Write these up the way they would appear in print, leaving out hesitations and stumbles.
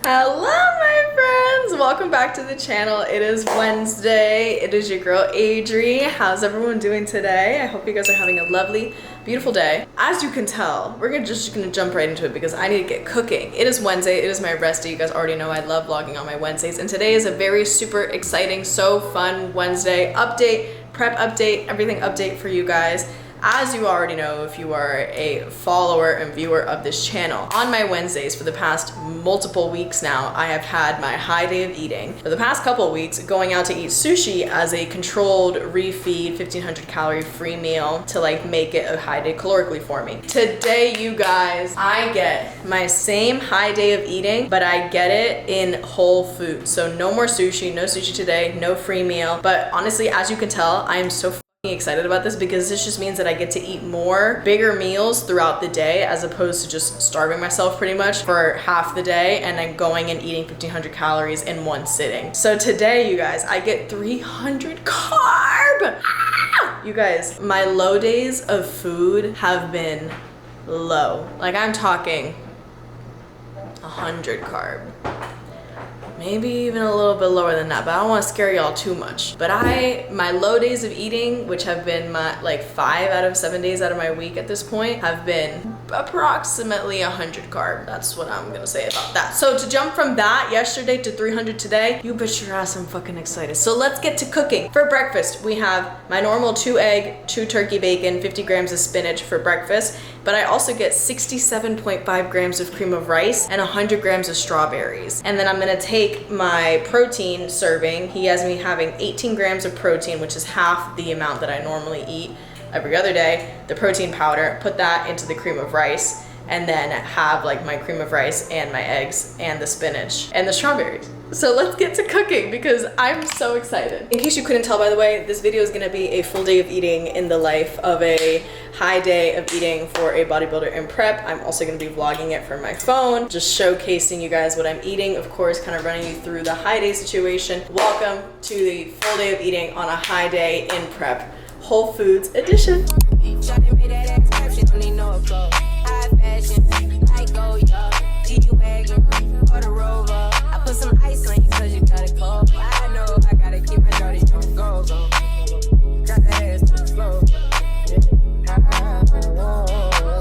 Hello my friends, welcome back to the channel. It is Wednesday. It is your girl Adri. How's everyone doing today? I hope you guys are having a lovely, beautiful day. As you can tell, we're just gonna jump right into it because I need to get cooking. It is Wednesday, it is my rest day. You guys already know I love vlogging on my Wednesdays, and today is a very super exciting, so fun Wednesday update, prep update, everything update for you guys. As you already know, if you are a follower and viewer of this channel, on my Wednesdays for the past multiple weeks now, I have had my high day of eating. For the past couple of weeks, going out to eat sushi as a controlled refeed 1500 calorie free meal to like make it a high day calorically for me. Today, you guys, I get my same high day of eating, but I get it in whole food. So no more sushi, no sushi today, no free meal. But honestly, as you can tell, I am so excited about this because this just means that I get to eat more bigger meals throughout the day as opposed to just starving myself pretty much for half the day and then going and eating 1500 calories in one sitting. So today, you guys, I get 300 carb. You guys, my low days of food have been low. Like I'm talking 100 carb. Maybe even a little bit lower than that, but I don't want to scare y'all too much. But my low days of eating, which have been my like 5 out of 7 days out of my week at this point, have been approximately 100 carb. That's what I'm gonna say about that. So to jump from that yesterday to 300 today, you bet your ass I'm fucking excited. So let's get to cooking. For breakfast, we have my normal 2 egg, 2 turkey bacon, 50 grams of spinach for breakfast, but I also get 67.5 grams of cream of rice and 100 grams of strawberries. And then I'm gonna take my protein serving. He has me having 18 grams of protein, which is half the amount that I normally eat every other day. The protein powder, put that into the cream of rice, and then have like my cream of rice and my eggs and the spinach and the strawberries. So let's get to cooking because I'm so excited. In case you couldn't tell, by the way, this video is gonna be a full day of eating in the life of a high day of eating for a bodybuilder in prep. I'm also gonna be vlogging it from my phone, just showcasing you guys what I'm eating. Of course, kind of running you through the high day situation. Welcome to the full day of eating on a high day in prep, Whole Foods edition. Put some ice on you cause you got it cold. I know I gotta keep my dirty on go. Got the ass to the floor.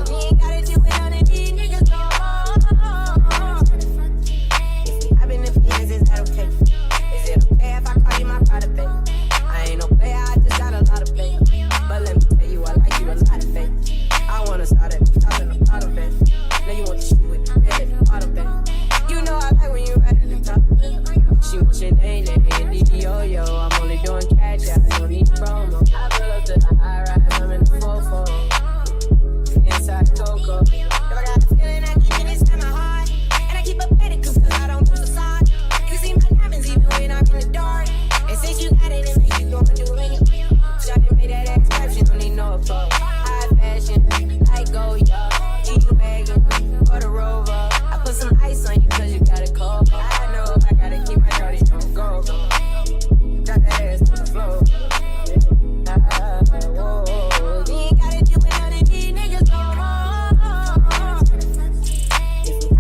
You ain't gotta do it on the D, niggas go. I've been in feelings, is that okay? Is it okay if I call you my pride, babe? I ain't no player, I just got a lot of faith. But let me tell you, I like you a lot of faith. I wanna start at the top and the bottom, babe. Now you want to shoot with the red at the bottom, babe. You know I like when you right at the top. She wants your name, yo. I'm only doing cash, I don't need promo. I pull up to the high rise, I'm in the 4-4. Inside Coco. If I got a feeling I keep it inside my heart, and I keep up at it cause I don't do the side. You see my diamonds even when I'm in the dark. And since you got it, it makes you gonna do it. Shawty made that exception, don't need no applause. High fashion, like go, yo. G-Wagon, or the Rover. I put some ice on you cause you got it cold. I know I gotta keep my dirty on go. Got the ass to the floor. Whoa. You ain't gotta do it on the D, niggas go.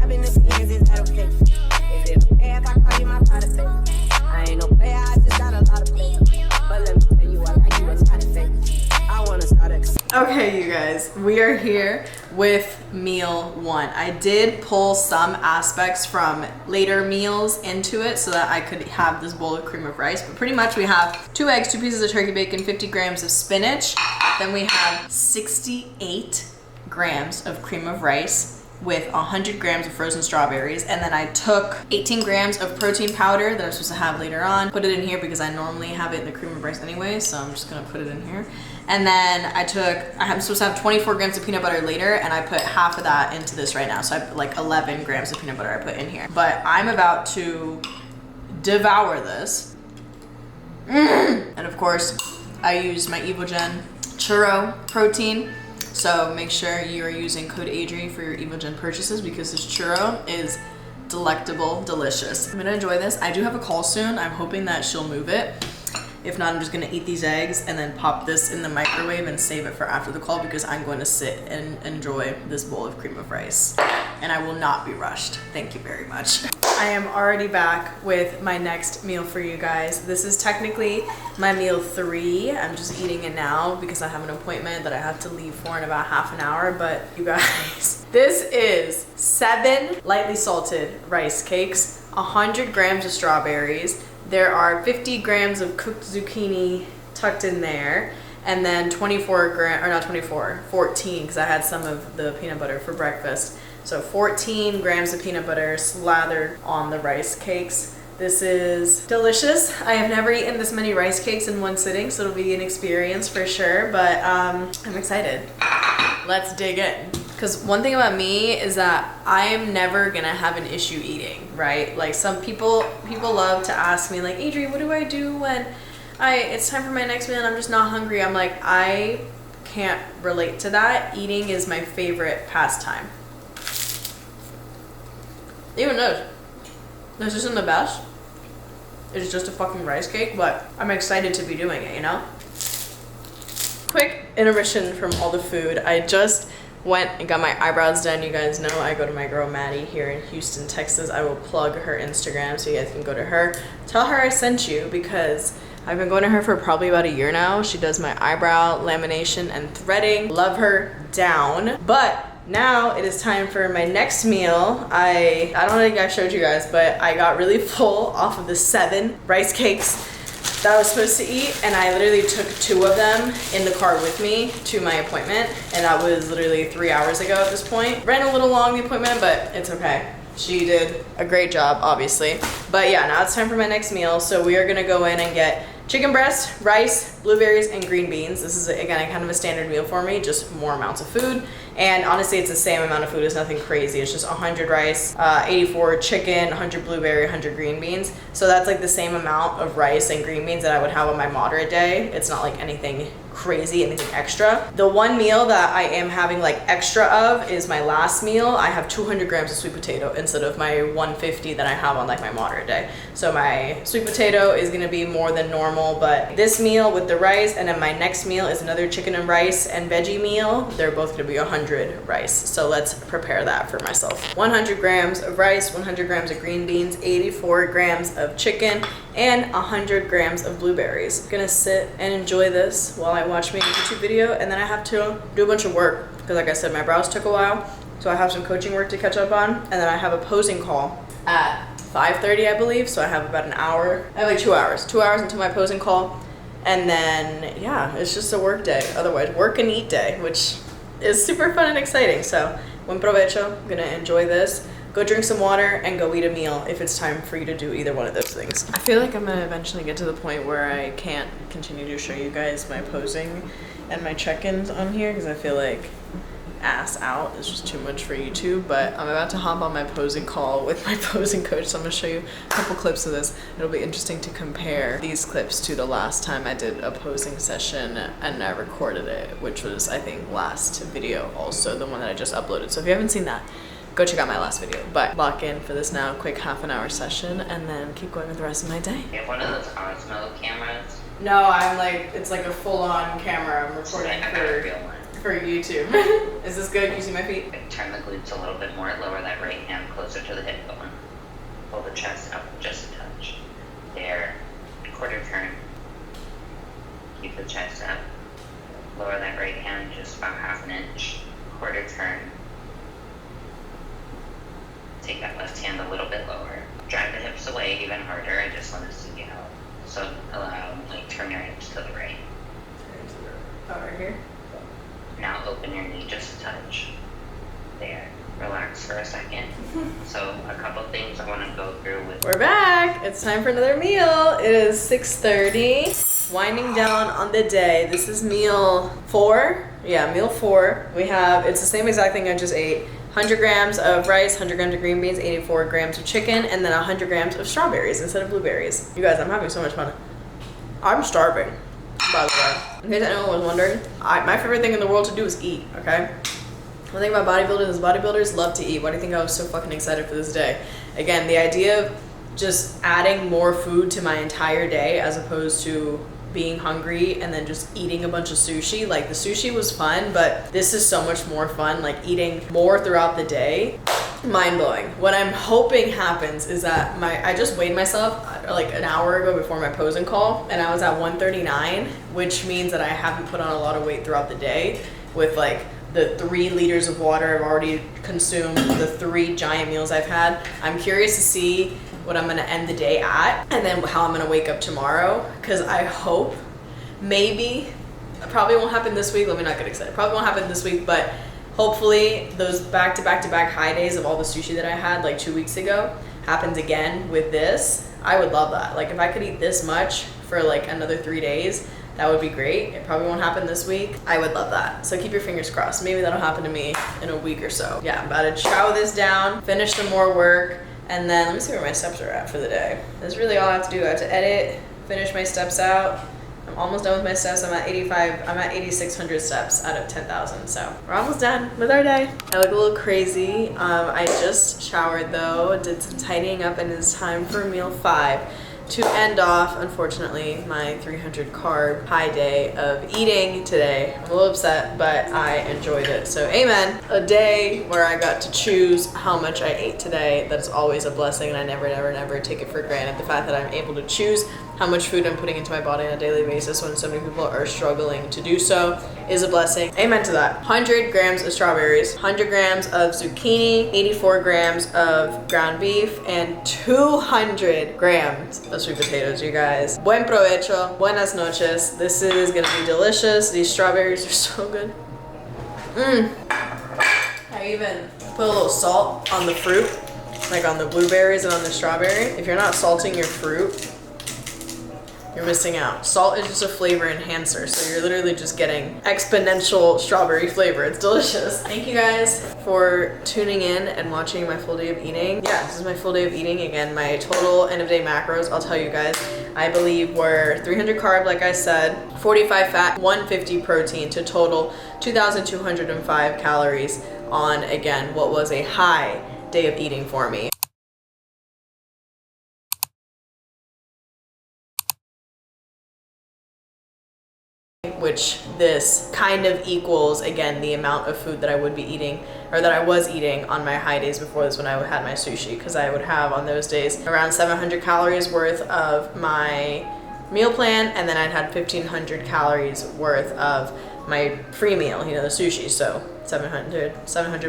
I've been in feelings, is that okay? Is it okay if I call you my pride, babe? I ain't no player, I just got a lot of faith. But let me tell you, I like you a lot of faith. I wanna start it. Okay, you guys, we are here with meal 1. I did pull some aspects from later meals into it so that I could have this bowl of cream of rice, but pretty much we have 2 eggs, 2 pieces of turkey bacon, 50 grams of spinach. Then we have 68 grams of cream of rice with 100 grams of frozen strawberries. And then I took 18 grams of protein powder that I'm supposed to have later on, put it in here because I normally have it in the cream of rice anyway, so I'm just gonna put it in here. And then I'm supposed to have 24 grams of peanut butter later, and I put half of that into this right now. So I put like 11 grams of peanut butter I put in here. But I'm about to devour this. And of course, I used my Evogen churro protein. So make sure you are using code Adri for your Evogen purchases because this churro is delectable, delicious. I'm gonna enjoy this. I do have a call soon. I'm hoping that she'll move it. If not, I'm just gonna eat these eggs and then pop this in the microwave and save it for after the call because I'm going to sit and enjoy this bowl of cream of rice. And I will not be rushed. Thank you very much. I am already back with my next meal for you guys. This is technically my meal 3. I'm just eating it now because I have an appointment that I have to leave for in about half an hour. But you guys, this is 7 lightly salted rice cakes, 100 grams of strawberries. There are 50 grams of cooked zucchini tucked in there. And then 14 because I had some of the peanut butter for breakfast. So 14 grams of peanut butter slathered on the rice cakes. This is delicious. I have never eaten this many rice cakes in one sitting, so it'll be an experience for sure, but I'm excited. Let's dig in. Because one thing about me is that I am never gonna have an issue eating, right? Like some people love to ask me like, Adri, what do I do when it's time for my next meal and I'm just not hungry? I'm like, I can't relate to that. Eating is my favorite pastime. Even this isn't the best. It's just a fucking rice cake, but I'm excited to be doing it, you know? Quick intermission from all the food. I just went and got my eyebrows done. You guys know I go to my girl Maddie here in Houston, Texas. I will plug her Instagram so you guys can go to her. Tell her I sent you because I've been going to her for probably about a year now. She does my eyebrow lamination and threading. Love her down. But now it is time for my next meal. I don't think I showed you guys, but I got really full off of the 7 rice cakes that I was supposed to eat, and I literally took 2 of them in the car with me to my appointment, and that was literally 3 hours ago at this point. Ran a little long, the appointment, but it's okay. She did a great job, obviously. But yeah, now it's time for my next meal. So we are gonna go in and get chicken breast, rice, blueberries, and green beans. This is, again, kind of a standard meal for me, just more amounts of food. And honestly, it's the same amount of food. It's nothing crazy. It's just 100 rice, 84 chicken, 100 blueberry, 100 green beans. So that's like the same amount of rice and green beans that I would have on my moderate day. It's not like anything crazy, anything extra. The one meal that I am having like extra of is my last meal. I have 200 grams of sweet potato instead of my 150 that I have on like my moderate day. So my sweet potato is gonna be more than normal, but this meal with the rice and then my next meal is another chicken and rice and veggie meal. They're both gonna be 100 rice. So let's prepare that for myself. 100 grams of rice, 100 grams of green beans, 84 grams of chicken, and 100 grams of blueberries. Gonna sit and enjoy this while I watch my YouTube video, and then I have to do a bunch of work because like I said, my brows took a while, so I have some coaching work to catch up on, and then I have a posing call at 5:30 I believe, so I have about an hour. I have like 2 hours until my posing call, and then yeah, it's just a work day, otherwise work and eat day, which is super fun and exciting. So buen provecho. I'm gonna enjoy this, go drink some water, and go eat a meal if it's time for you to do either one of those things. I feel like I'm gonna eventually get to the point where I can't continue to show you guys my posing and my check-ins on here because I feel like ass out is just too much for YouTube, but I'm about to hop on my posing call with my posing coach, so I'm gonna show you a couple clips of this. It'll be interesting to compare these clips to the last time I did a posing session and I recorded it, which was I think last video, also the one that I just uploaded. So if you haven't seen that, go check out my last video. But lock in for this now, quick half-an-hour session, and then keep going with the rest of my day. You have one of those Osmo cameras? No, I'm like, it's like a full-on camera. I'm recording for YouTube. Is this good? Can you see my feet? Turn the glutes a little bit more, lower that right hand closer to the hip bone. Pull the chest up just a touch. There. Quarter turn. Keep the chest up. Lower that right hand just about half an inch. Quarter turn. Take that left hand a little bit lower. Drive the hips away even harder. I just want to see how. So allow, like, turn your hips to the right. Oh, right here? Now open your knee just a touch. There. Relax for a second. So a couple things I want to go through with. We're back. It's time for another meal. It is 6:30. Winding down on the day. This is meal 4. Yeah, meal 4. We have, it's the same exact thing I just ate. 100 grams of rice, 100 grams of green beans, 84 grams of chicken, and then 100 grams of strawberries instead of blueberries. You guys, I'm having so much fun. I'm starving, by the way. In case anyone was wondering, my favorite thing in the world to do is eat, okay? One thing about bodybuilders is bodybuilders love to eat. Why do you think I was so fucking excited for this day? Again, the idea of just adding more food to my entire day as opposed to being hungry and then just eating a bunch of sushi. Like the sushi was fun, but this is so much more fun, like eating more throughout the day. Mind blowing. What I'm hoping happens is that I just weighed myself like an hour ago before my posing call, and I was at 139, which means that I haven't put on a lot of weight throughout the day with like the 3 liters of water I've already consumed, the 3 giant meals I've had. I'm curious to see what I'm gonna end the day at, and then how I'm gonna wake up tomorrow, because I hope, maybe, it probably won't happen this week, let me not get excited, probably won't happen this week, but hopefully those back-to-back-to-back high days of all the sushi that I had like 2 weeks ago happens again with this. I would love that. Like if I could eat this much for like another 3 days, that would be great. It probably won't happen this week. I would love that. So keep your fingers crossed. Maybe that'll happen to me in a week or so. Yeah, I'm about to chow this down, finish some more work, and then let me see where my steps are at for the day. That's really all I have to do. I have to edit, finish my steps out. I'm almost done with my steps. I'm at 8,600 steps out of 10,000. So we're almost done with our day. I look a little crazy. I just showered though, did some tidying up, and it's time for meal 5 to end off, unfortunately, my 300 carb high day of eating today. I'm a little upset, but I enjoyed it. So amen. A day where I got to choose how much I ate today. That's always a blessing, and I never take it for granted. The fact that I'm able to choose how much food I'm putting into my body on a daily basis when so many people are struggling to do so is a blessing. Amen to that. 100 grams of strawberries, 100 grams of zucchini, 84 grams of ground beef, and 200 grams of sweet potatoes, you guys. Buen provecho, buenas noches. This is gonna be delicious. These strawberries are so good. I even put a little salt on the fruit, like on the blueberries and on the strawberry. If you're not salting your fruit, you're missing out. Salt is just a flavor enhancer, so you're literally just getting exponential strawberry flavor. It's delicious. Thank you guys for tuning in and watching my full day of eating. Yeah, this is my full day of eating. Again, my total end of day macros, I'll tell you guys, I believe were 300 carb, like I said, 45 fat, 150 protein, to total 2,205 calories on, again, what was a high day of eating for me. Which this kind of equals, again, the amount of food that I would be eating, or that I was eating on my high days before this when I had my sushi, because I would have on those days around 700 calories worth of my meal plan, and then I'd had 1,500 calories worth of my free meal, you know, the sushi. So 700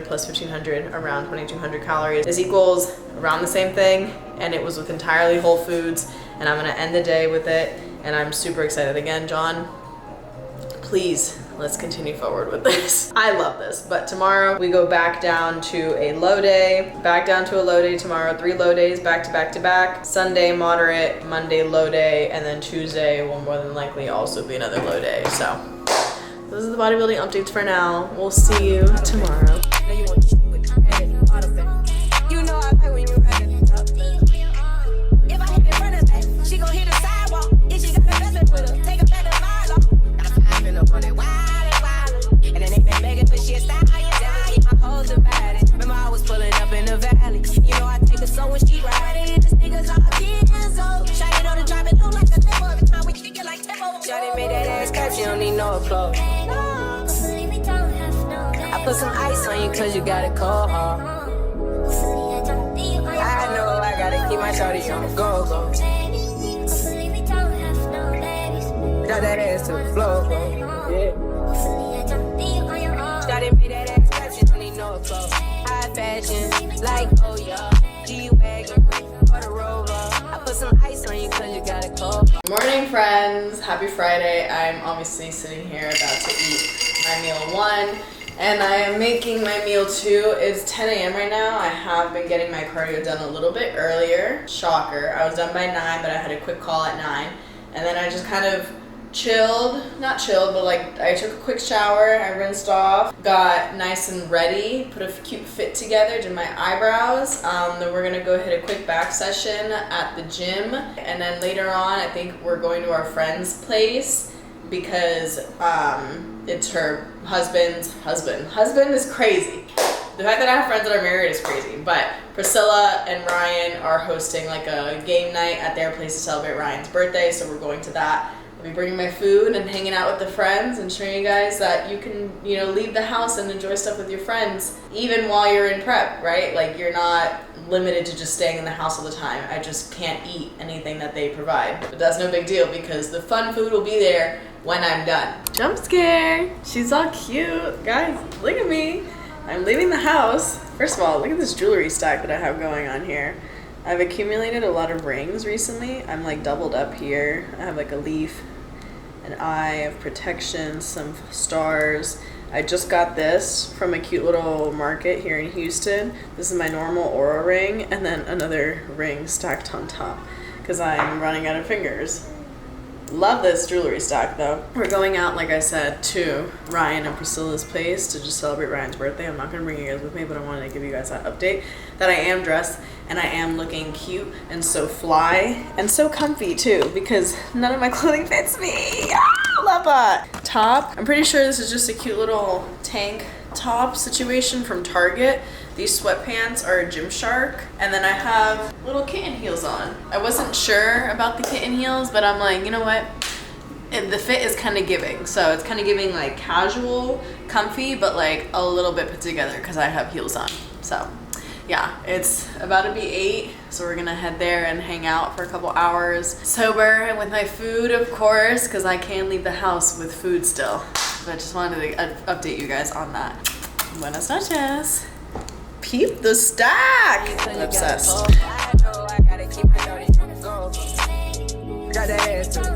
plus 1,500, around 2,200 calories. This equals around the same thing, and it was with entirely whole foods, and I'm gonna end the day with it, and I'm super excited. Again, John, please, let's continue forward with this. I love this, but tomorrow we go back down to a low day, tomorrow, 3 low days back to back to back. Sunday moderate, Monday low day, and then Tuesday will more than likely also be another low day. So those are the bodybuilding updates for now. We'll see you tomorrow. You know I like when you ready. If I hit in front of that, she gon' hit the sidewalk. If she got a message with her, take her back to my law. I've been up on it wild, and then they been begging for shit style. Never keep my hoes about it. Remember I was pulling up in the valley. You know I take her so when she riding. This nigga's all 10 years old. Shot it on the drive, it look like a demo. Every time we kick it like tempo. Shawty made that ass clap, she don't need no applause. I put some ice on you cause you got a cold heart. I know I gotta keep my shawty on the go. Drop that ass to the floor, yeah. Shawty made that ass clap, she don't need no applause. High fashion, like oh yeah, G-Wagon, or the Rover. I put some ice on you cause you got a cold. Morning, friends. Happy Friday. I'm obviously sitting here about to eat my meal 1, and I am making my meal 2. It's 10 a.m. right now. I have been getting my cardio done a little bit earlier. Shocker. I was done by 9, but I had a quick call at 9, and then I just kind of not chilled, but like I took a quick shower, I rinsed off, got nice and ready, put a cute fit together, did my eyebrows. Then we're gonna go hit a quick back session at the gym, and then later on I think we're going to our friend's place because it's her husband's husband. Husband is crazy. The fact that I have friends that are married is crazy, but Priscilla and Ryan are hosting like a game night at their place to celebrate Ryan's birthday, so we're going to that I'll be bringing my food and hanging out with the friends and showing you guys that you can, you know, leave the house and enjoy stuff with your friends even while you're in prep, right? Like you're not limited to just staying in the house all the time. I just can't eat anything that they provide. But that's no big deal because the fun food will be there when I'm done. Jump scare. She's all cute. Guys, look at me. I'm leaving the house. First of all, look at this jewelry stack that I have going on here. I've accumulated a lot of rings recently. I'm like doubled up here. I have like a leaf, an eye of protection, some stars. I just got this from a cute little market here in Houston. This is my normal aura ring and then another ring stacked on top because I'm running out of fingers. Love this jewelry stack though. We're going out, like I said, to Ryan and Priscilla's place to just celebrate Ryan's birthday. I'm not gonna bring you guys with me, but I wanted to give you guys that update that I am dressed and I am looking cute and so fly and so comfy too because none of my clothing fits me. Ah, love that. Top, I'm pretty sure this is just a cute little tank top situation from Target. These sweatpants are a Gymshark, and then I have little kitten heels on. I wasn't sure about the kitten heels, but I'm like, you know what? The fit is kind of giving. So it's kind of giving like casual, comfy, but like a little bit put together because I have heels on. So yeah, it's about to be 8, so we're gonna head there and hang out for a couple hours. Sober and with my food, of course, because I can leave the house with food still. But I just wanted to update you guys on that. Buenas noches. Peep the stack. I'm obsessed. Got that ass to